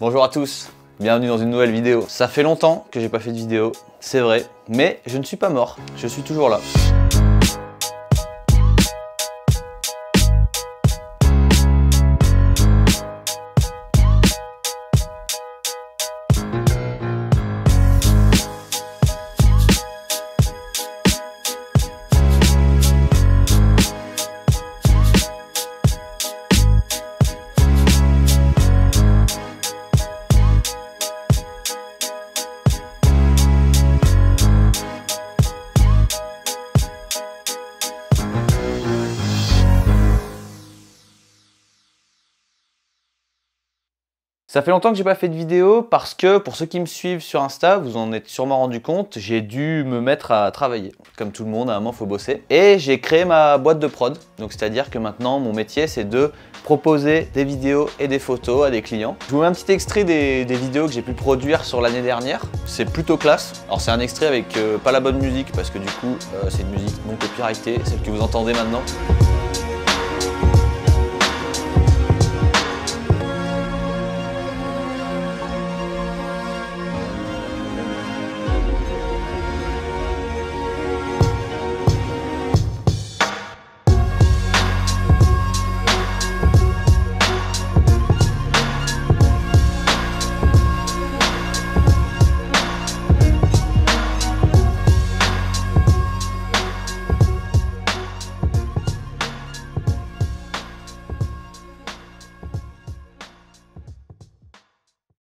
Bonjour à tous, bienvenue dans une nouvelle vidéo. Ça fait longtemps que j'ai pas fait de vidéo, c'est vrai, mais je ne suis pas mort, je suis toujours là. Ça fait longtemps que j'ai pas fait de vidéo parce que pour ceux qui me suivent sur Insta, vous en êtes sûrement rendu compte, j'ai dû me mettre à travailler. Comme tout le monde, à un moment, faut bosser. Et j'ai créé ma boîte de prod. Donc c'est-à-dire que maintenant, mon métier, c'est de proposer des vidéos et des photos à des clients. Je vous mets un petit extrait des vidéos que j'ai pu produire sur l'année dernière. C'est plutôt classe. Alors c'est un extrait avec pas la bonne musique parce que du coup, c'est une musique non copyrightée, celle que vous entendez maintenant.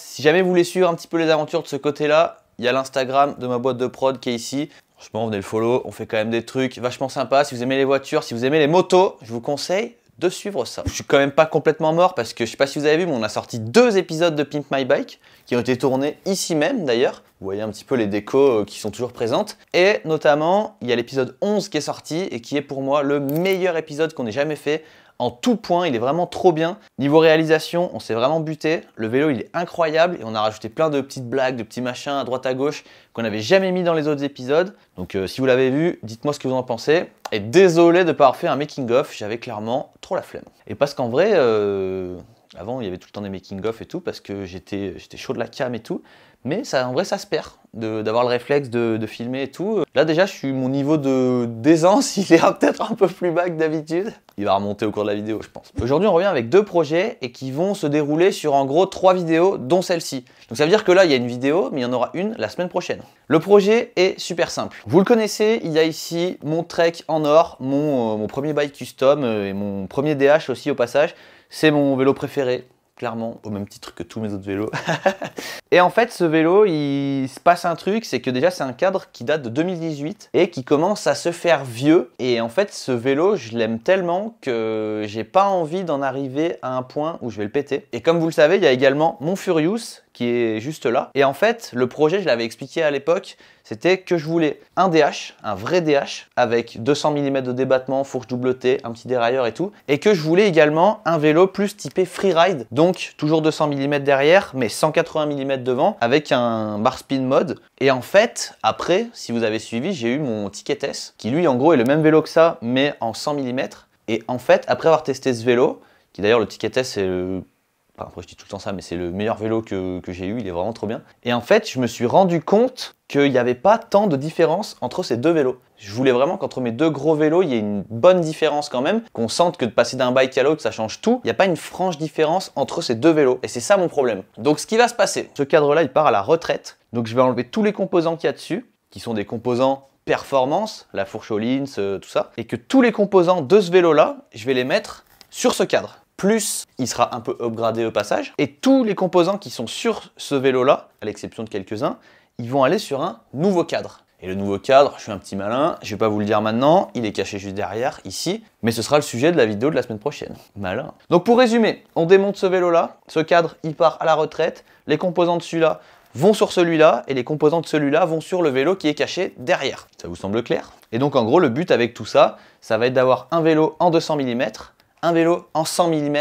Si jamais vous voulez suivre un petit peu les aventures de ce côté-là, il y a l'Instagram de ma boîte de prod qui est ici. Franchement, venez le follow, on fait quand même des trucs vachement sympas. Si vous aimez les voitures, si vous aimez les motos, je vous conseille de suivre ça. Je suis quand même pas complètement mort parce que je sais pas si vous avez vu, mais on a sorti 2 épisodes de Pimp My Bike qui ont été tournés ici même d'ailleurs. Vous voyez un petit peu les décos qui sont toujours présentes. Et notamment, il y a l'épisode 11 qui est sorti et qui est pour moi le meilleur épisode qu'on ait jamais fait. En tout point, il est vraiment trop bien. Niveau réalisation, on s'est vraiment buté. Le vélo, il est incroyable et on a rajouté plein de petites blagues, de petits machins à droite à gauche qu'on n'avait jamais mis dans les autres épisodes. Donc si vous l'avez vu, dites-moi ce que vous en pensez. Et désolé de ne pas avoir fait un making-of, j'avais clairement trop la flemme. Et parce qu'en vrai, avant, il y avait tout le temps des making-of et tout parce que j'étais chaud de la cam et tout. Mais ça, en vrai, ça se perd d'avoir le réflexe de filmer et tout. Là, déjà, mon niveau d'aisance, il est peut-être un peu plus bas que d'habitude. Il va remonter au cours de la vidéo, je pense. Aujourd'hui, on revient avec 2 projets et qui vont se dérouler sur en gros 3 vidéos, dont celle-ci. Donc ça veut dire que là, il y a une vidéo, mais il y en aura une la semaine prochaine. Le projet est super simple. Vous le connaissez, il y a ici mon Trek en or, mon premier bike custom et mon premier DH aussi au passage. C'est mon vélo préféré. Clairement, au même titre que tous mes autres vélos. Et en fait, ce vélo, il se passe un truc, c'est que déjà, c'est un cadre qui date de 2018 et qui commence à se faire vieux. Et en fait, ce vélo, je l'aime tellement que j'ai pas envie d'en arriver à un point où je vais le péter. Et comme vous le savez, il y a également mon Furious qui est juste là. Et en fait, le projet, je l'avais expliqué à l'époque, c'était que je voulais un DH, un vrai DH, avec 200 mm de débattement, fourche double T, un petit dérailleur et tout. Et que je voulais également un vélo plus typé freeride, donc toujours 200 mm derrière, mais 180 mm devant, avec un bar spin mode. Et en fait, après, si vous avez suivi, j'ai eu mon Ticket S, qui lui, en gros, est le même vélo que ça, mais en 100 mm. Et en fait, après avoir testé ce vélo, qui d'ailleurs, le Ticket S, c'est le... Après, je dis tout le temps ça, mais c'est le meilleur vélo que j'ai eu, il est vraiment trop bien. Et en fait, je me suis rendu compte qu'il n'y avait pas tant de différence entre ces 2 vélos. Je voulais vraiment qu'entre mes 2 gros vélos, il y ait une bonne différence quand même, qu'on sente que de passer d'un bike à l'autre, ça change tout. Il n'y a pas une franche différence entre ces 2 vélos, et c'est ça mon problème. Donc ce qui va se passer, ce cadre-là, il part à la retraite, donc je vais enlever tous les composants qu'il y a dessus, qui sont des composants performance, la fourche Öhlins, tout ça, et que tous les composants de ce vélo-là, je vais les mettre sur ce cadre. Plus, il sera un peu upgradé au passage. Et tous les composants qui sont sur ce vélo-là, à l'exception de quelques-uns, ils vont aller sur un nouveau cadre. Et le nouveau cadre, je suis un petit malin, je vais pas vous le dire maintenant, il est caché juste derrière, ici, mais ce sera le sujet de la vidéo de la semaine prochaine. Malin. Donc pour résumer, on démonte ce vélo-là, ce cadre, il part à la retraite, les composants de celui-là vont sur celui-là, et les composants de celui-là vont sur le vélo qui est caché derrière. Ça vous semble clair? Et donc en gros, le but avec tout ça, ça va être d'avoir un vélo en 200 mm, un vélo en 100 mm,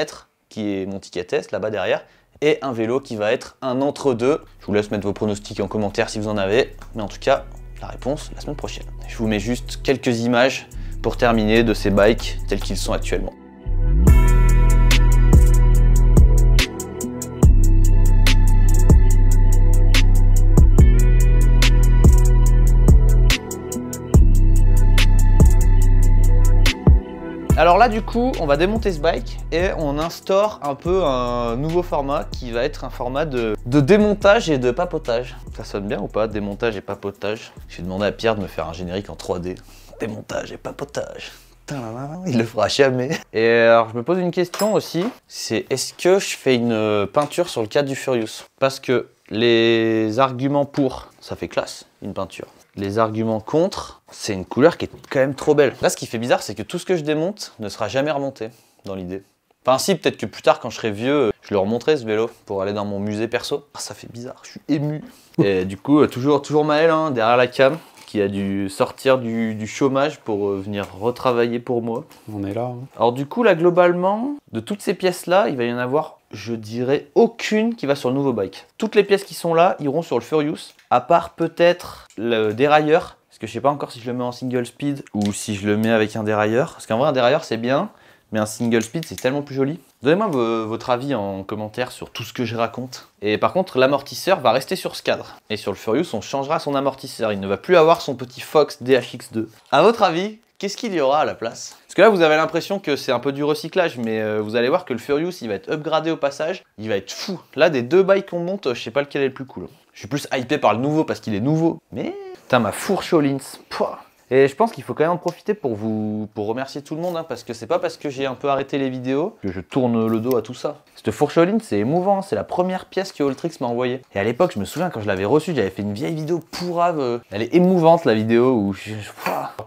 qui est mon Ticket S là-bas derrière, et un vélo qui va être un entre-deux. Je vous laisse mettre vos pronostics en commentaire si vous en avez, mais en tout cas, la réponse la semaine prochaine. Je vous mets juste quelques images pour terminer de ces bikes tels qu'ils sont actuellement. Alors là du coup, on va démonter ce bike et on instaure un peu un nouveau format qui va être un format de démontage et de papotage. Ça sonne bien ou pas, démontage et papotage? J'ai demandé à Pierre de me faire un générique en 3D. Démontage et papotage. Il le fera jamais. Et alors je me pose une question aussi, c'est est-ce que je fais une peinture sur le cadre du Furious? Parce que les arguments pour, ça fait classe, une peinture. Les arguments contre, c'est une couleur qui est quand même trop belle. Là ce qui fait bizarre, c'est que tout ce que je démonte ne sera jamais remonté dans l'idée. Enfin si, peut-être que plus tard quand je serai vieux, je le remonterai ce vélo pour aller dans mon musée perso. Ah, ça fait bizarre, je suis ému. Et du coup, toujours Maël hein, derrière la cam, qui a dû sortir du chômage pour venir retravailler pour moi. On est là. Hein. Alors du coup, là, globalement, de toutes ces pièces-là, il va y en avoir, je dirais, aucune qui va sur le nouveau bike. Toutes les pièces qui sont là iront sur le Furious, à part peut-être le dérailleur, parce que je sais pas encore si je le mets en single speed ou si je le mets avec un dérailleur. Parce qu'en vrai, un dérailleur, c'est bien, mais un single speed, c'est tellement plus joli. Donnez-moi votre avis en commentaire sur tout ce que je raconte. Et par contre, l'amortisseur va rester sur ce cadre. Et sur le Furious, on changera son amortisseur. Il ne va plus avoir son petit Fox DHX2. À votre avis, qu'est-ce qu'il y aura à la place? Parce que là, vous avez l'impression que c'est un peu du recyclage, mais vous allez voir que le Furious, il va être upgradé au passage. Il va être fou. Là, des deux bikes qu'on monte, je sais pas lequel est le plus cool. Je suis plus hypé par le nouveau parce qu'il est nouveau. Mais, putain, ma fourche au Lins. Pouah. Et je pense qu'il faut quand même en profiter pour remercier tout le monde, hein, parce que c'est pas parce que j'ai un peu arrêté les vidéos que je tourne le dos à tout ça. Cette fourcholine, c'est émouvant, c'est la première pièce que Alltrix m'a envoyée. Et à l'époque, je me souviens quand je l'avais reçue, j'avais fait une vieille vidéo pourrave. Elle est émouvante la vidéo où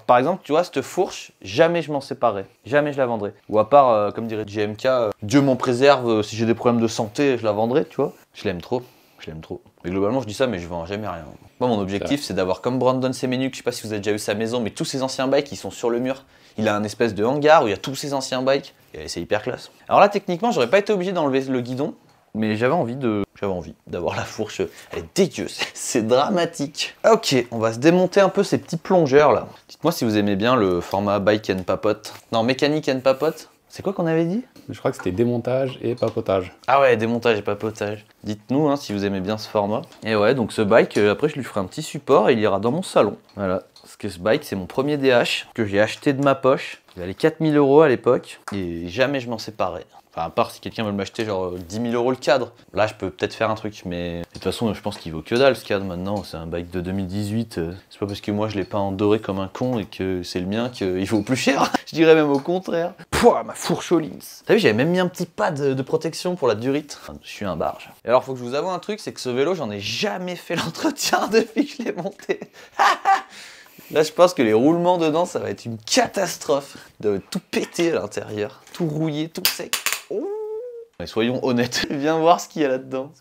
par exemple, tu vois, cette fourche, jamais je m'en séparais, jamais je la vendrais. Ou à part, comme dirait JMK, Dieu m'en préserve, si j'ai des problèmes de santé, je la vendrai, tu vois. Je l'aime trop. Je l'aime trop. Mais globalement, je dis ça, mais je vends jamais rien. Moi, mon objectif, c'est d'avoir comme Brandon Semenuk, je sais pas si vous avez déjà vu sa maison, mais tous ses anciens bikes, ils sont sur le mur. Il a un espèce de hangar où il y a tous ses anciens bikes. Et c'est hyper classe. Alors là, techniquement, j'aurais pas été obligé d'enlever le guidon, mais j'avais envie d'avoir la fourche. Elle est dégueu, c'est dramatique. Ok, on va se démonter un peu ces petits plongeurs là. Dites-moi si vous aimez bien le format bike and papote. Non, mécanique and papote. C'est quoi qu'on avait dit? Je crois que c'était démontage et papotage. Ah ouais, démontage et papotage. Dites-nous hein, si vous aimez bien ce format. Et ouais, donc ce bike, après je lui ferai un petit support et il ira dans mon salon. Voilà, parce que ce bike c'est mon premier DH que j'ai acheté de ma poche. Il valait 4000 € à l'époque et jamais je m'en séparais. Enfin, à part si quelqu'un veut m'acheter genre 10 000 € le cadre. Là, je peux peut-être faire un truc, mais de toute façon, je pense qu'il vaut que dalle ce cadre maintenant. C'est un bike de 2018. C'est pas parce que moi je l'ai pas en doré comme un con et que c'est le mien qu'il vaut plus cher. Je dirais même au contraire. Pouah, ma fourche au Lins. T'as vu, j'avais même mis un petit pad de protection pour la durite. Enfin, je suis un barge. Et alors, faut que je vous avoue un truc, c'est que ce vélo, j'en ai jamais fait l'entretien depuis que je l'ai monté. Là, je pense que les roulements dedans, ça va être une catastrophe. Il doit tout péter à l'intérieur, tout rouillé, tout sec. Oh. Mais soyons honnêtes, viens voir ce qu'il y a là-dedans.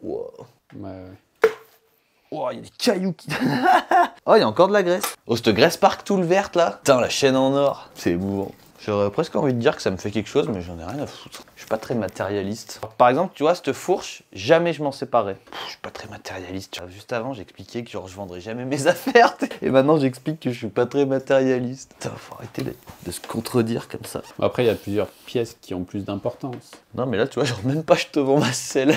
Wow. Ouais. Oh, il y a des cailloux qui... Oh, il y a encore de la graisse. Oh, cette graisse park tout le verte là. Putain, la chaîne en or. C'est émouvant. J'aurais presque envie de dire que ça me fait quelque chose, mais j'en ai rien à foutre. Je suis pas très matérialiste. Par exemple, tu vois, cette fourche, jamais je m'en séparais. Je suis pas très matérialiste. Juste avant, j'expliquais que genre, je vendrais jamais mes affaires. Et maintenant, j'explique que je suis pas très matérialiste. Putain, faut arrêter de se contredire comme ça. Après, il y a plusieurs pièces qui ont plus d'importance. Non, mais là, tu vois, genre même pas je te vends ma selle.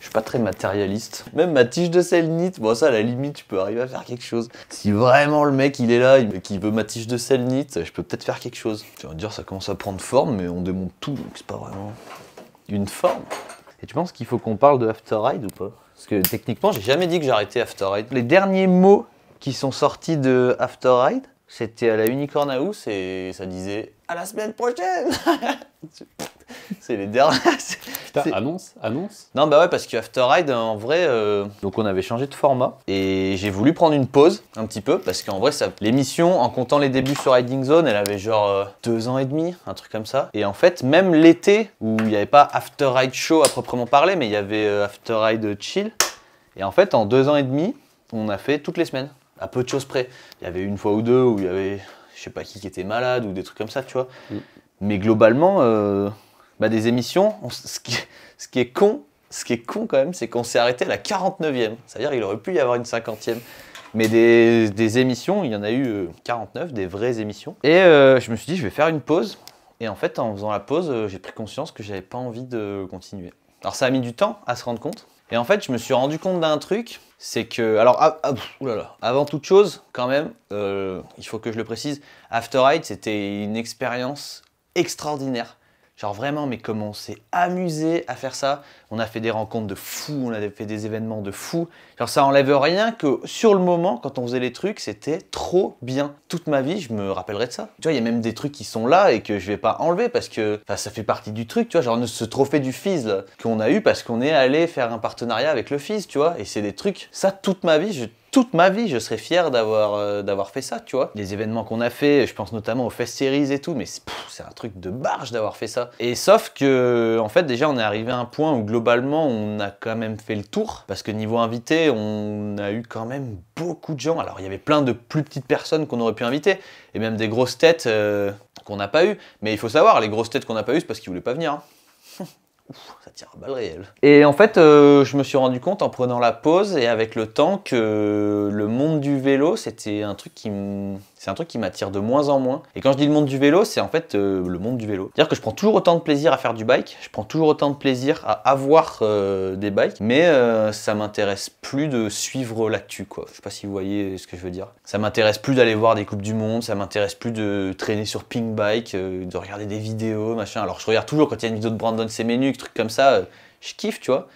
Je suis pas très matérialiste. Même ma tige de selenite, bon ça à la limite je peux arriver à faire quelque chose. Si vraiment le mec il est là, qu'il veut ma tige de selenite, je peux peut-être faire quelque chose. Tu vas me dire ça commence à prendre forme, mais on démonte tout, donc c'est pas vraiment une forme. Et tu penses qu'il faut qu'on parle de After Ride ou pas? Parce que techniquement j'ai jamais dit que j'arrêtais After Ride. Les derniers mots qui sont sortis de After Ride, c'était à la Unicorn House et ça disait à la semaine prochaine. C'est les derniers. Putain, annonce. Non bah ouais, parce que After Ride en vrai donc on avait changé de format et j'ai voulu prendre une pause un petit peu parce qu'en vrai l'émission en comptant les débuts sur Riding Zone elle avait genre 2 ans et demi, un truc comme ça. Et en fait même l'été où il n'y avait pas After Ride Show à proprement parler mais il y avait After Ride Chill. Et en fait en 2 ans et demi on a fait toutes les semaines, à peu de choses près. Il y avait une fois ou deux où il y avait je sais pas qui était malade ou des trucs comme ça tu vois. Mais globalement des émissions, ce qui est con quand même, c'est qu'on s'est arrêté à la 49e. C'est-à-dire qu'il aurait pu y avoir une 50e. Mais des émissions, il y en a eu 49, des vraies émissions. Et je me suis dit, je vais faire une pause. Et en fait, en faisant la pause, j'ai pris conscience que j'avais pas envie de continuer. Alors ça a mis du temps à se rendre compte. Et en fait, je me suis rendu compte d'un truc, c'est que... Alors, oulala, avant toute chose, quand même, il faut que je le précise, After Eight, c'était une expérience extraordinaire. Genre vraiment, mais comment on s'est amusé à faire ça. On a fait des rencontres de fous, on a fait des événements de fous. Genre ça enlève rien que sur le moment, quand on faisait les trucs, c'était trop bien. Toute ma vie, je me rappellerai de ça. Tu vois, il y a même des trucs qui sont là et que je vais pas enlever parce que ça fait partie du truc, tu vois. Genre ce trophée du FIS qu'on a eu parce qu'on est allé faire un partenariat avec le FIS, tu vois. Et c'est des trucs, ça toute ma vie, je serais fier d'avoir fait ça, tu vois. Les événements qu'on a fait, je pense notamment aux Fest Series et tout, mais c'est un truc de barge d'avoir fait ça. Et sauf que, en fait, déjà, on est arrivé à un point où globalement, on a quand même fait le tour. Parce que niveau invité, on a eu quand même beaucoup de gens. Alors, il y avait plein de plus petites personnes qu'on aurait pu inviter. Et même des grosses têtes qu'on n'a pas eues. Mais il faut savoir, les grosses têtes qu'on n'a pas eues, c'est parce qu'ils voulaient pas venir. Hein. Ouf, ça tire à balles réelles. Et en fait, je me suis rendu compte en prenant la pause et avec le temps que le monde du vélo, c'est un truc qui m'attire de moins en moins. Et quand je dis le monde du vélo, c'est en fait le monde du vélo. C'est-à-dire que je prends toujours autant de plaisir à faire du bike, je prends toujours autant de plaisir à avoir des bikes, mais ça m'intéresse plus de suivre l'actu, quoi. Je sais pas si vous voyez ce que je veux dire. Ça m'intéresse plus d'aller voir des coupes du monde, ça m'intéresse plus de traîner sur Pink Bike, de regarder des vidéos, machin. Alors je regarde toujours quand il y a une vidéo de Brandon Semenuk, trucs comme ça, je kiffe, tu vois.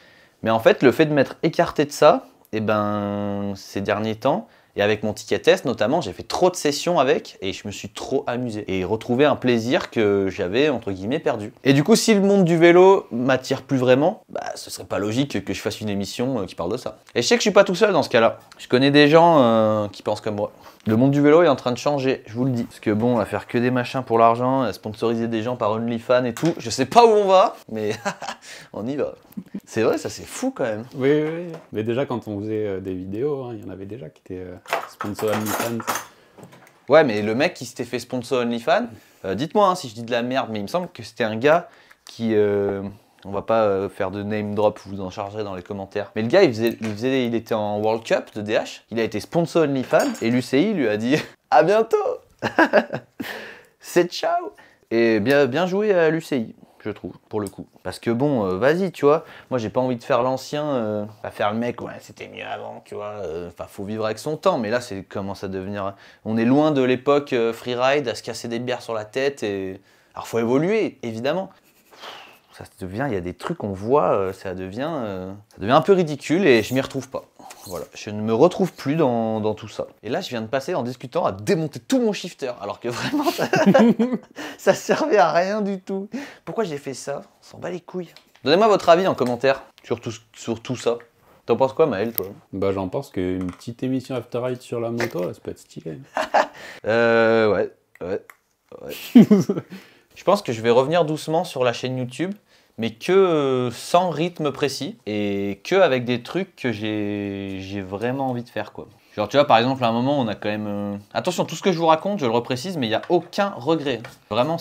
Mais en fait, le fait de m'être écarté de ça, et ben, ces derniers temps, et avec mon ticket test notamment, j'ai fait trop de sessions avec et je me suis trop amusé. Et retrouvé un plaisir que j'avais entre guillemets perdu. Et du coup, si le monde du vélo m'attire plus vraiment, bah ce serait pas logique que je fasse une émission qui parle de ça. Et je sais que je suis pas tout seul dans ce cas-là. Je connais des gens qui pensent comme moi. Le monde du vélo est en train de changer, je vous le dis. Parce que bon, à faire que des machins pour l'argent, à sponsoriser des gens par OnlyFans et tout, je sais pas où on va, mais on y va. C'est vrai, ça c'est fou quand même. Oui, oui, oui. Mais déjà quand on faisait des vidéos, hein, il y en avait déjà qui étaient sponsor OnlyFans. Ouais, mais le mec qui s'était fait sponsor OnlyFans, dites-moi hein, si je dis de la merde, mais il me semble que c'était un gars qui... on va pas faire de name drop, vous en chargerez dans les commentaires. Mais le gars, il était en World Cup de DH, il a été sponsor OnlyFans, et l'UCI lui a dit « À bientôt !» C'est ciao. Et bien joué à l'UCI, je trouve, pour le coup. Parce que bon, vas-y, tu vois, moi j'ai pas envie de faire l'ancien, pas faire le mec, ouais, c'était mieux avant, tu vois. Enfin, faut vivre avec son temps, mais là, c'est commence à devenir... On est loin de l'époque freeride, à se casser des bières sur la tête, et... Alors, faut évoluer, évidemment. Ça devient, il y a des trucs qu'on voit, ça devient un peu ridicule et je m'y retrouve pas. Voilà, je ne me retrouve plus dans tout ça. Et là, je viens de passer en discutant à démonter tout mon shifter, alors que vraiment, ça servait à rien du tout. Pourquoi j'ai fait ça? On s'en bat les couilles. Donnez-moi votre avis en commentaire sur tout ça. T'en penses quoi, Maël, toi? Bah, j'en pense qu'une petite émission After Ride sur la moto, là, ça peut être stylé. Ouais. Je pense que je vais revenir doucement sur la chaîne YouTube, mais que sans rythme précis et que avec des trucs que j'ai vraiment envie de faire, quoi. Genre, tu vois, par exemple, à un moment, on a quand même... Attention, tout ce que je vous raconte, je le reprécise, mais il n'y a aucun regret. Vraiment,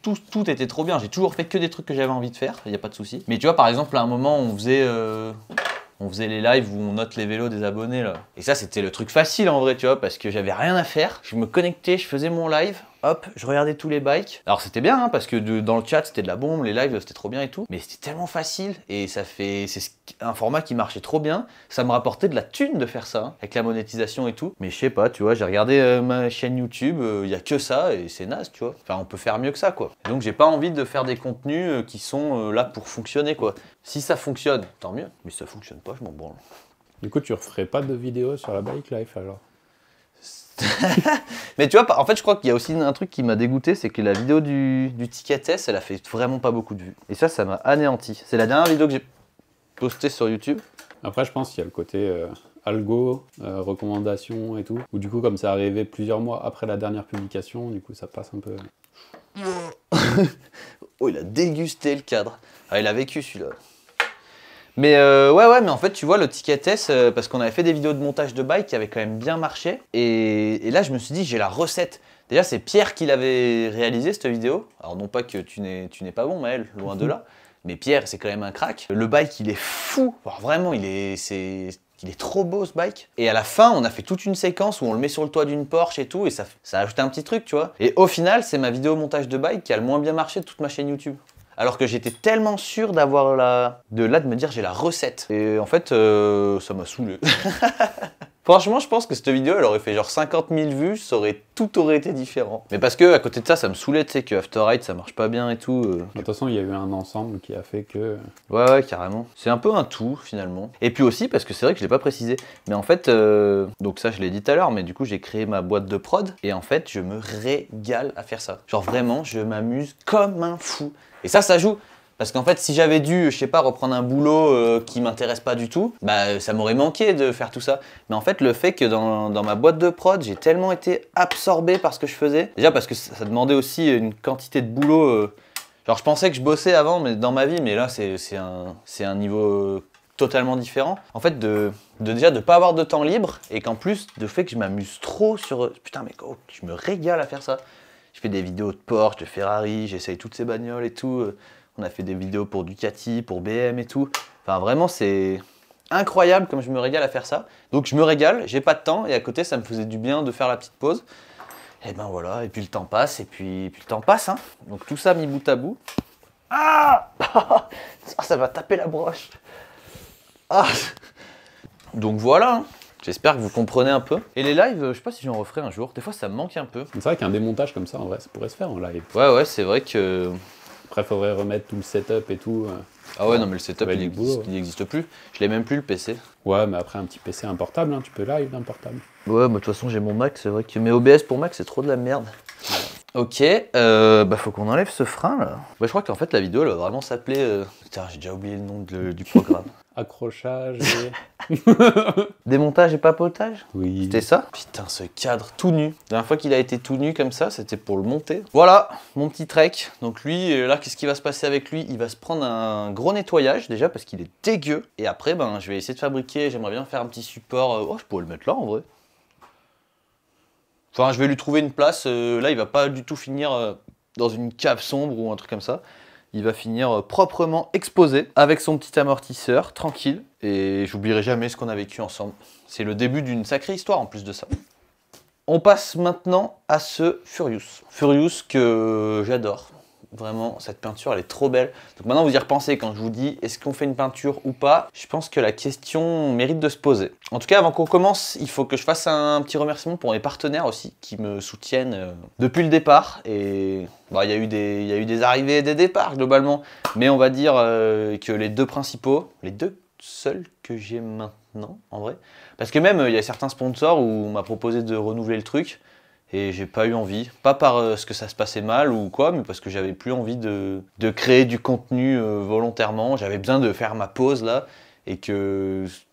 tout était trop bien. J'ai toujours fait que des trucs que j'avais envie de faire, il n'y a pas de souci. Mais tu vois, par exemple, à un moment, on faisait les lives où on note les vélos des abonnés, là. Et ça, c'était le truc facile, en vrai, tu vois, parce que j'avais rien à faire. Je me connectais, je faisais mon live, hop, je regardais tous les bikes. Alors, c'était bien, hein, parce que dans le chat, c'était de la bombe, les lives, c'était trop bien et tout. Mais c'était tellement facile, et c'est un format qui marchait trop bien. Ça me rapportait de la thune de faire ça, hein, avec la monétisation et tout. Mais je sais pas, tu vois, j'ai regardé ma chaîne YouTube, il y a que ça, et c'est naze, tu vois. Enfin, on peut faire mieux que ça, quoi. Et donc, j'ai pas envie de faire des contenus qui sont là pour fonctionner, quoi. Si ça fonctionne, tant mieux. Mais si ça fonctionne pas, je m'en branle. Du coup, tu referais pas de vidéo sur la bike life alors? Mais tu vois, en fait, je crois qu'il y a aussi un truc qui m'a dégoûté, c'est que la vidéo du ticket test, elle a fait vraiment pas beaucoup de vues. Et ça m'a anéanti. C'est la dernière vidéo que j'ai postée sur YouTube. Après, je pense qu'il y a le côté algo, recommandation et tout. Ou du coup, comme ça arrivait plusieurs mois après la dernière publication, du coup, ça passe un peu... Oh, il a dégusté le cadre. Ah, il a vécu celui-là. Mais ouais, mais en fait, tu vois, le ticket test, parce qu'on avait fait des vidéos de montage de bike qui avaient quand même bien marché. Et là, je me suis dit, j'ai la recette. Déjà, c'est Pierre qui l'avait réalisé, cette vidéo. Alors, non pas que tu n'es pas bon, Maël, loin de là. Mais Pierre, c'est quand même un crack. Le bike, il est fou. Alors, vraiment, il est trop beau, ce bike. Et à la fin, on a fait toute une séquence où on le met sur le toit d'une Porsche et tout. Et ça a ajouté un petit truc, tu vois. Et au final, c'est ma vidéo montage de bike qui a le moins bien marché de toute ma chaîne YouTube. alors que j'étais tellement sûr d'avoir de me dire j'ai la recette. Et en fait, ça m'a saoulé. Franchement, je pense que cette vidéo, elle aurait fait genre 50 000 vues, tout aurait été différent. Mais parce que à côté de ça, ça me saoulait, tu sais, que After Eight, ça marche pas bien et tout. De toute façon, il y a eu un ensemble qui a fait que... Ouais, carrément. C'est un peu un tout, finalement. Et puis aussi, parce que c'est vrai que je l'ai pas précisé, mais en fait, donc ça, je l'ai dit tout à l'heure, mais du coup, j'ai créé ma boîte de prod, et en fait, je me régale à faire ça. Genre vraiment, je m'amuse comme un fou. Et ça joue. Parce qu'en fait, si j'avais dû, je sais pas, reprendre un boulot qui m'intéresse pas du tout, bah ça m'aurait manqué de faire tout ça. Mais en fait, le fait que dans ma boîte de prod, j'ai tellement été absorbé par ce que je faisais. Déjà parce que ça demandait aussi une quantité de boulot. Genre je pensais que je bossais avant mais dans ma vie, mais là c'est un niveau totalement différent. En fait, déjà de pas avoir de temps libre et qu'en plus, de fait que je m'amuse trop sur... Putain mais oh, je me régale à faire ça. Je fais des vidéos de Porsche, de Ferrari, j'essaye toutes ces bagnoles et tout. On a fait des vidéos pour Ducati, pour BM et tout. Enfin, vraiment, c'est incroyable comme je me régale à faire ça. Donc, je me régale, j'ai pas de temps. Et à côté, ça me faisait du bien de faire la petite pause. Et ben voilà, et puis le temps passe, et puis le temps passe. Hein. Donc, tout ça mis bout à bout. Ah ça va taper la broche. Ah donc, voilà. Hein. J'espère que vous comprenez un peu. Et les lives, je sais pas si j'en referai un jour. Des fois, ça me manque un peu. C'est vrai qu'un démontage comme ça, en vrai, ça pourrait se faire en live. Ouais, c'est vrai que... Après, il faudrait remettre tout le setup et tout. Ah ouais, non, mais le setup, il n'existe plus. Je l'ai même plus, le PC. Ouais, mais après, un petit PC, un portable, hein, tu peux live d'un portable. Ouais, mais de toute façon, j'ai mon Mac, c'est vrai que... Mais OBS pour Mac, c'est trop de la merde. Ok, bah faut qu'on enlève ce frein, là. Bah, je crois qu'en fait, la vidéo, elle va vraiment s'appeler... Putain, j'ai déjà oublié le nom du programme. Accrochage et... Démontage et papotage. Oui. C'était ça? Putain, ce cadre tout nu. La dernière fois qu'il a été tout nu comme ça, c'était pour le monter. Voilà, mon petit trek. Donc lui, là, qu'est-ce qui va se passer avec lui? Il va se prendre un gros nettoyage, déjà, parce qu'il est dégueu. Et après, ben, je vais essayer de fabriquer, j'aimerais bien faire un petit support. Oh, je pourrais le mettre là, en vrai. Enfin, je vais lui trouver une place. Là, il va pas du tout finir dans une cave sombre ou un truc comme ça. Il va finir proprement exposé avec son petit amortisseur, tranquille. Et j'oublierai jamais ce qu'on a vécu ensemble. C'est le début d'une sacrée histoire en plus de ça. On passe maintenant à ce Furious. Furious que j'adore. Vraiment, cette peinture, elle est trop belle. Donc maintenant, vous y repensez quand je vous dis, est-ce qu'on fait une peinture ou pas? Je pense que la question mérite de se poser. En tout cas, avant qu'on commence, il faut que je fasse un petit remerciement pour mes partenaires aussi, qui me soutiennent depuis le départ. Et bah, il y a eu des arrivées et des départs, globalement. Mais on va dire que les deux principaux, les deux seuls que j'ai maintenant, en vrai. Parce que même, il y a certains sponsors où on m'a proposé de renouveler le truc. Et j'ai pas eu envie, pas parce que ça se passait mal ou quoi, mais parce que j'avais plus envie de créer du contenu volontairement. J'avais besoin de faire ma pause là,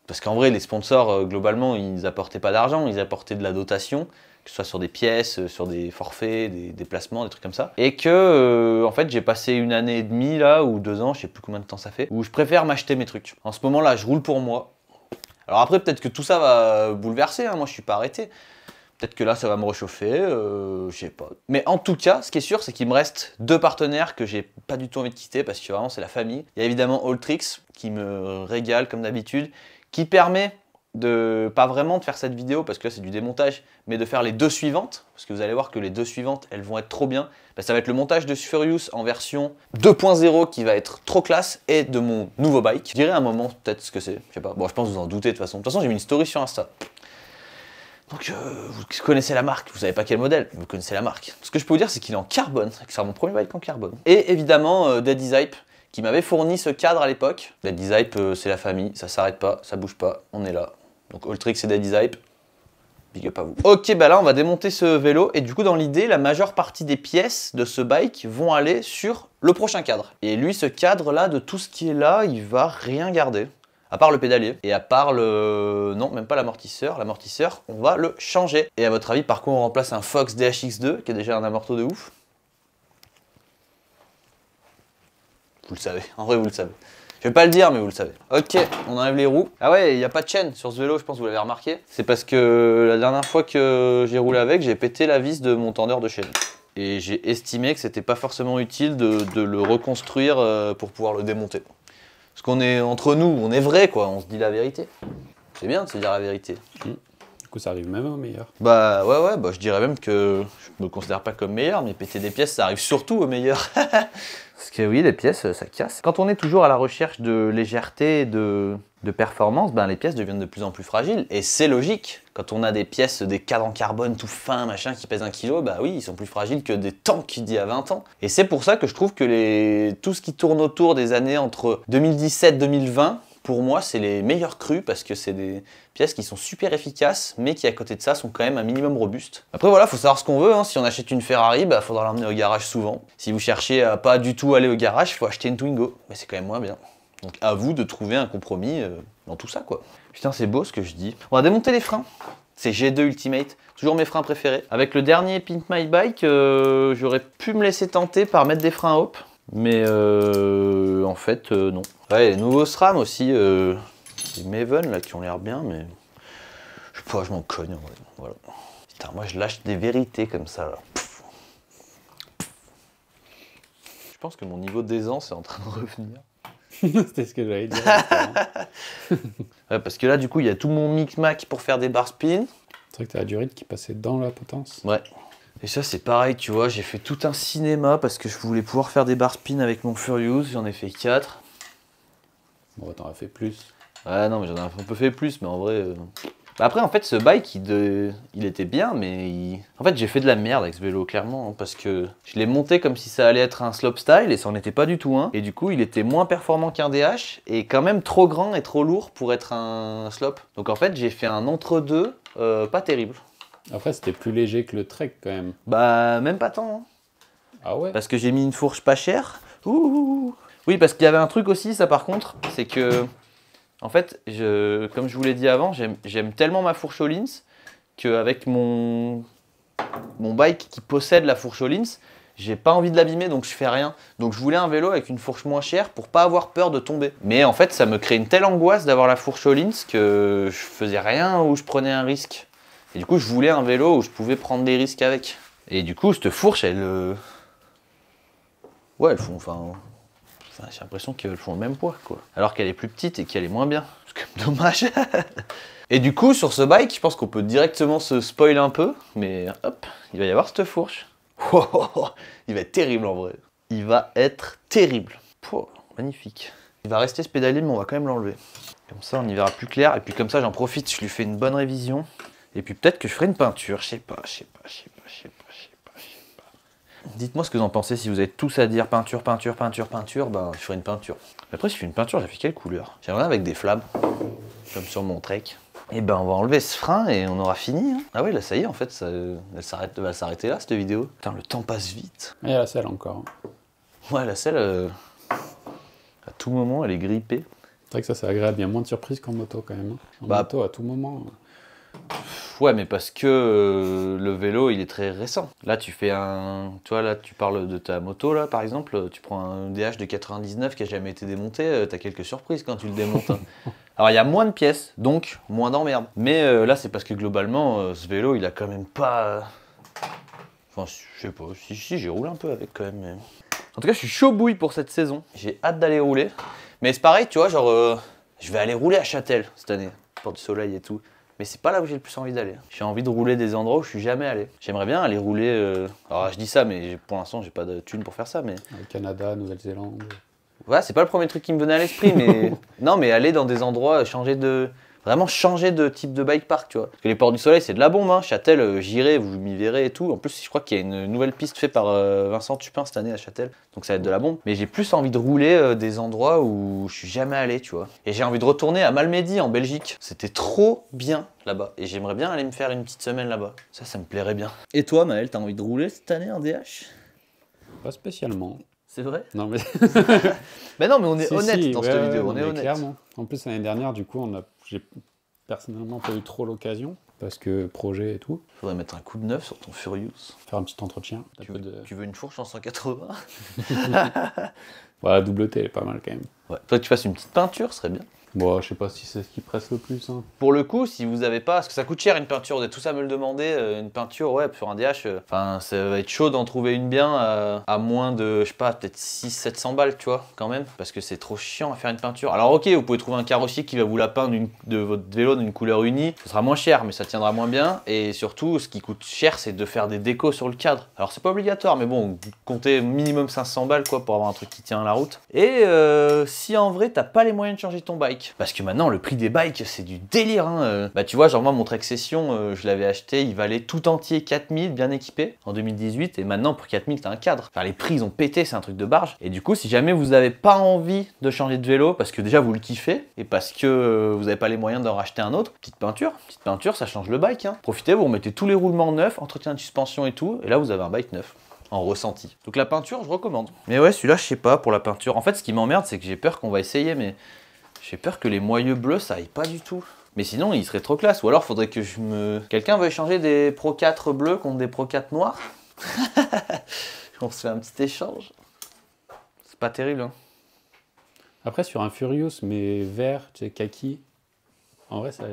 parce qu'en vrai les sponsors globalement ils apportaient pas d'argent, ils apportaient de la dotation, que ce soit sur des pièces, sur des forfaits, des placements, des trucs comme ça. Et que en fait j'ai passé 1 an et demi là, ou 2 ans, je sais plus combien de temps ça fait, où je préfère m'acheter mes trucs. En ce moment là je roule pour moi. Alors après peut-être que tout ça va bouleverser, hein. Moi je suis pas arrêté. Peut-être que là, ça va me réchauffer, je sais pas. Mais en tout cas, ce qui est sûr, c'est qu'il me reste 2 partenaires que j'ai pas du tout envie de quitter parce que vraiment, c'est la famille. Il y a évidemment Alltrix qui me régale comme d'habitude, qui permet de, pas vraiment de faire cette vidéo parce que là, c'est du démontage, mais de faire les 2 suivantes. Parce que vous allez voir que les 2 suivantes, elles vont être trop bien. Ben, ça va être le montage de Furious en version 2.0 qui va être trop classe et de mon nouveau bike. Je dirais à un moment peut-être ce que c'est, je sais pas. Bon, je pense que vous en doutez de toute façon. De toute façon, j'ai mis une story sur Insta. Donc vous connaissez la marque, vous savez pas quel modèle, vous connaissez la marque. Ce que je peux vous dire, c'est qu'il est en carbone, que c'est mon premier bike en carbone. Et évidemment Daddy Zype, qui m'avait fourni ce cadre à l'époque. Daddy Zype, c'est la famille, ça s'arrête pas, ça bouge pas, on est là. Donc Alltrix et Daddy Zype, big up à vous. Ok, bah là on va démonter ce vélo, et du coup dans l'idée, la majeure partie des pièces de ce bike vont aller sur le prochain cadre. Et lui, ce cadre là, de tout ce qui est là, il va rien garder. À part le pédalier, et à part le... non, même pas l'amortisseur. L'amortisseur, on va le changer. Et à votre avis, par quoi on remplace un Fox DHX2, qui est déjà un amorto de ouf? Vous le savez, en vrai vous le savez. Je vais pas le dire, mais vous le savez. Ok, on enlève les roues. Ah ouais, il n'y a pas de chaîne sur ce vélo, je pense que vous l'avez remarqué. C'est parce que la dernière fois que j'ai roulé avec, j'ai pété la vis de mon tendeur de chaîne. Et j'ai estimé que c'était pas forcément utile de le reconstruire pour pouvoir le démonter. Parce qu'on est entre nous, on est vrai quoi, on se dit la vérité. C'est bien de se dire la vérité. coup, ça arrive même au meilleur. Bah ouais, bah je dirais même que je me considère pas comme meilleur, mais péter des pièces, ça arrive surtout au meilleur. Parce que oui, les pièces, ça casse. Quand on est toujours à la recherche de légèreté et de performance, ben les pièces deviennent de plus en plus fragiles. Et c'est logique. Quand on a des pièces, des cadres en carbone tout fins, machin, qui pèsent 1 kg, bah oui, ils sont plus fragiles que des tanks d'il y a 20 ans. Et c'est pour ça que je trouve que tout ce qui tourne autour des années entre 2017 et 2020, pour moi, c'est les meilleurs crus parce que c'est des pièces qui sont super efficaces, mais qui à côté de ça sont quand même un minimum robustes. Après voilà, faut savoir ce qu'on veut, hein. Si on achète une Ferrari, bah faudra l'emmener au garage souvent. Si vous cherchez à pas du tout aller au garage, faut acheter une Twingo, mais c'est quand même moins bien. Donc à vous de trouver un compromis dans tout ça quoi. Putain c'est beau ce que je dis. On va démonter les freins. C'est G2 Ultimate, toujours mes freins préférés. Avec le dernier Pimp My Bike, j'aurais pu me laisser tenter par mettre des freins Hope. Mais en fait, non. Ouais, les nouveaux SRAM aussi, les Maven là qui ont l'air bien, mais je sais pas, je m'en cogne en vrai. Voilà. Putain, moi je lâche des vérités comme ça là. Je pense que mon niveau d'aisance est en train de revenir. C'était ce que j'allais dire. Ouais, parce que là, du coup, il y a tout mon micmac pour faire des bar spin. C'est vrai que t'as la durite qui passait dans la potence. Ouais. Et ça, c'est pareil, tu vois, j'ai fait tout un cinéma parce que je voulais pouvoir faire des bar spin avec mon Furious. J'en ai fait 4. Bon, t'en as fait plus. Ouais, non, mais j'en ai un peu fait plus, mais en vrai... Bah après, en fait, ce bike, il était bien, mais en fait, j'ai fait de la merde avec ce vélo, clairement, hein, parce que je l'ai monté comme si ça allait être un slopestyle, et ça n'en était pas du tout un. Et du coup, il était moins performant qu'un DH, et quand même trop grand et trop lourd pour être un slope. Donc en fait, j'ai fait un entre-deux pas terrible. Après, c'était plus léger que le Trek, quand même. Bah, même pas tant, hein. Ah ouais? Parce que j'ai mis une fourche pas chère. Ouh. Oui, parce qu'il y avait un truc aussi, ça par contre, c'est que... En fait, comme je vous l'ai dit avant, j'aime tellement ma fourche Öhlins qu'avec mon bike qui possède la fourche Öhlins, j'ai pas envie de l'abîmer donc je fais rien. Donc je voulais un vélo avec une fourche moins chère pour pas avoir peur de tomber. Mais en fait, ça me crée une telle angoisse d'avoir la fourche Öhlins que je faisais rien où je prenais un risque. Et du coup, je voulais un vélo où je pouvais prendre des risques avec. Et du coup, cette fourche, ouais, elles font... Enfin, j'ai l'impression qu'elles font le même poids, quoi. Alors qu'elle est plus petite et qu'elle est moins bien. C'est quand même dommage. Et du coup, sur ce bike, je pense qu'on peut directement se spoiler un peu. Mais hop, il va y avoir cette fourche. Il va être terrible en vrai. Il va être terrible. Magnifique. Il va rester ce pédalier, mais on va quand même l'enlever. Comme ça, on y verra plus clair. Et puis comme ça, j'en profite, je lui fais une bonne révision. Et puis peut-être que je ferai une peinture. Je sais pas. Dites-moi ce que vous en pensez, si vous avez tous à dire peinture, ben je ferai une peinture. Après, si je fais une peinture, j'ai fait quelle couleur? J'aimerais avec des flammes, comme sur mon Trek. Et ben on va enlever ce frein et on aura fini. Hein. Ah ouais, là ça y est, en fait, elle va s'arrêter là, cette vidéo. Putain, le temps passe vite. Et la selle encore. Ouais, la selle, à tout moment, elle est grippée. C'est vrai que ça, c'est agréable. Il y a moins de surprises qu'en moto, quand même. En moto, à tout moment... Ouais, mais parce que le vélo, il est très récent. Là, tu fais tu vois, là, tu parles de ta moto, là, par exemple. Tu prends un DH de 99 qui a jamais été démonté. T'as quelques surprises quand tu le démontes. Hein. Alors, il y a moins de pièces, donc moins d'emmerdes. Mais là, c'est parce que globalement, ce vélo, il a quand même pas... Enfin, je sais pas. Si, j'ai roulé un peu avec quand même. Mais... En tout cas, je suis chaud bouille pour cette saison. J'ai hâte d'aller rouler. Mais c'est pareil, tu vois, genre... je vais aller rouler à Châtel cette année. Porte du Soleil et tout. Mais c'est pas là où j'ai le plus envie d'aller. J'ai envie de rouler des endroits où je suis jamais allé. J'aimerais bien aller rouler... Alors je dis ça, mais pour l'instant j'ai pas de thune pour faire ça, mais... Canada, Nouvelle-Zélande... Ouais, c'est pas le premier truc qui me venait à l'esprit, mais... Non, mais aller dans des endroits, vraiment changer de type de bike park, tu vois. Parce que les Ports du Soleil, c'est de la bombe, hein. Châtel, j'irai, vous m'y verrez et tout. En plus, je crois qu'il y a une nouvelle piste faite par Vincent Tupin cette année à Châtel. Donc ça va être de la bombe. Mais j'ai plus envie de rouler des endroits où je suis jamais allé, tu vois. Et j'ai envie de retourner à Malmedy, en Belgique. C'était trop bien là-bas. Et j'aimerais bien aller me faire une petite semaine là-bas. Ça me plairait bien. Et toi, Maël, t'as envie de rouler cette année en DH? Pas spécialement. C'est vrai? Non, mais... Mais non, mais on est honnête dans cette vidéo, on est honnête. Clairement. En plus, l'année dernière, du coup, j'ai personnellement pas eu trop l'occasion, parce que projet et tout. Faudrait mettre un coup de neuf sur ton Furious. Faire un petit entretien. Tu veux une fourche en 180? Ouais, la double T, elle est pas mal quand même. Ouais. Toi, que tu fasses une petite peinture, ce serait bien. Bon, je sais pas si c'est ce qui presse le plus. Hein. Pour le coup, si vous avez pas, parce que ça coûte cher une peinture, vous êtes tous à me le demander, une peinture, ouais, sur un DH, enfin, ça va être chaud d'en trouver une bien à moins de, je sais pas, peut-être 600-700 balles, tu vois, quand même, parce que c'est trop chiant à faire une peinture. Alors ok, vous pouvez trouver un carrossier qui va vous la peindre de votre vélo d'une couleur unie, ce sera moins cher, mais ça tiendra moins bien, et surtout, ce qui coûte cher, c'est de faire des décos sur le cadre. Alors c'est pas obligatoire, mais bon, comptez minimum 500 balles, quoi, pour avoir un truc qui tient à la route. Et si en vrai, t'as pas les moyens de changer ton bike, parce que maintenant, le prix des bikes, c'est du délire. Hein. Bah, tu vois, genre moi, mon Trek Session, je l'avais acheté, il valait tout entier 4000, bien équipé, en 2018. Et maintenant, pour 4000, t'as un cadre. Enfin, les prix, ils ont pété, c'est un truc de barge. Et du coup, si jamais vous n'avez pas envie de changer de vélo, parce que déjà, vous le kiffez, et parce que vous n'avez pas les moyens d'en racheter un autre, petite peinture, ça change le bike. Hein. Profitez, vous remettez tous les roulements neufs, entretien de suspension et tout, et là, vous avez un bike neuf. En ressenti. Donc la peinture, je recommande. Mais ouais, celui-là, je sais pas pour la peinture. En fait, ce qui m'emmerde, c'est que j'ai peur qu'on va essayer, mais j'ai peur que les moyeux bleus, ça aille pas du tout. Mais sinon, il serait trop classe. Ou alors, faudrait que quelqu'un veuille changer des Pro 4 bleus contre des Pro 4 noirs. On se fait un petit échange. C'est pas terrible, hein. Après, sur un Furious, mais vert, tu sais, kaki, en vrai, ça...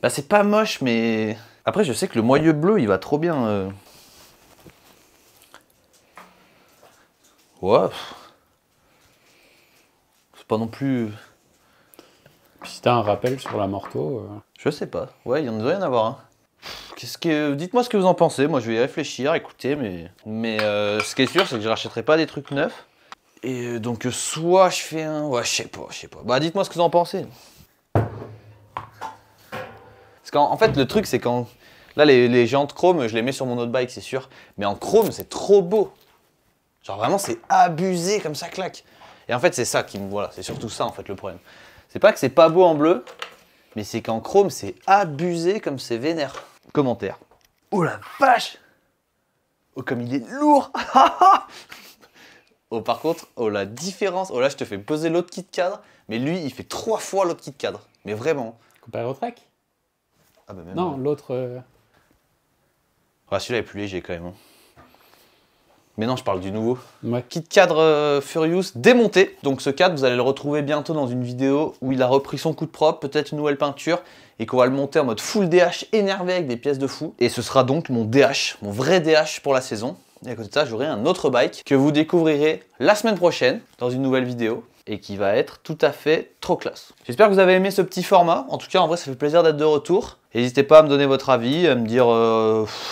Bah, c'est pas moche, mais... Après, je sais que le moyeu bleu, il va trop bien. Ouais. C'est pas non plus... Puis si t'as un rappel sur la Morto... Je sais pas. Ouais, il doit y en avoir un. Dites-moi ce que vous en pensez. Moi, je vais y réfléchir, écouter, mais ce qui est sûr, c'est que je rachèterai pas des trucs neufs. Et donc, soit je fais un... Ouais, je sais pas. Bah, dites-moi ce que vous en pensez. Parce qu'en fait, le truc, c'est quand... Là, les jantes chrome, je les mets sur mon autre bike, c'est sûr. Mais en chrome, c'est trop beau. Genre, vraiment, c'est abusé comme ça claque. Et en fait, c'est ça qui me... Voilà, c'est surtout ça, en fait, le problème. C'est pas que c'est pas beau en bleu, mais c'est qu'en chrome, c'est abusé comme c'est vénère. Commentaire. Oh la vache! Oh, comme il est lourd! Oh, par contre, oh la différence. Oh là, je te fais poser l'autre kit cadre, mais lui, il fait 3 fois l'autre kit cadre. Mais vraiment. Comparé au Trek? Ah bah même. Non, l'autre... Ah, celui-là est plus léger quand même. Hein. Mais non, je parle du nouveau. Ouais. Kit cadre Furious démonté. Donc ce cadre, vous allez le retrouver bientôt dans une vidéo où il a repris son coup de propre, peut-être une nouvelle peinture, et qu'on va le monter en mode full DH énervé avec des pièces de fou. Et ce sera donc mon DH, mon vrai DH pour la saison. Et à côté de ça, j'aurai un autre bike que vous découvrirez la semaine prochaine dans une nouvelle vidéo et qui va être tout à fait trop classe. J'espère que vous avez aimé ce petit format. En tout cas, en vrai, ça fait plaisir d'être de retour. N'hésitez pas à me donner votre avis, à me dire...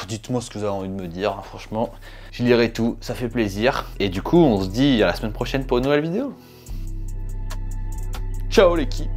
dites-moi ce que vous avez envie de me dire, hein, franchement. Je lirai tout, ça fait plaisir. Et du coup, on se dit à la semaine prochaine pour une nouvelle vidéo. Ciao l'équipe!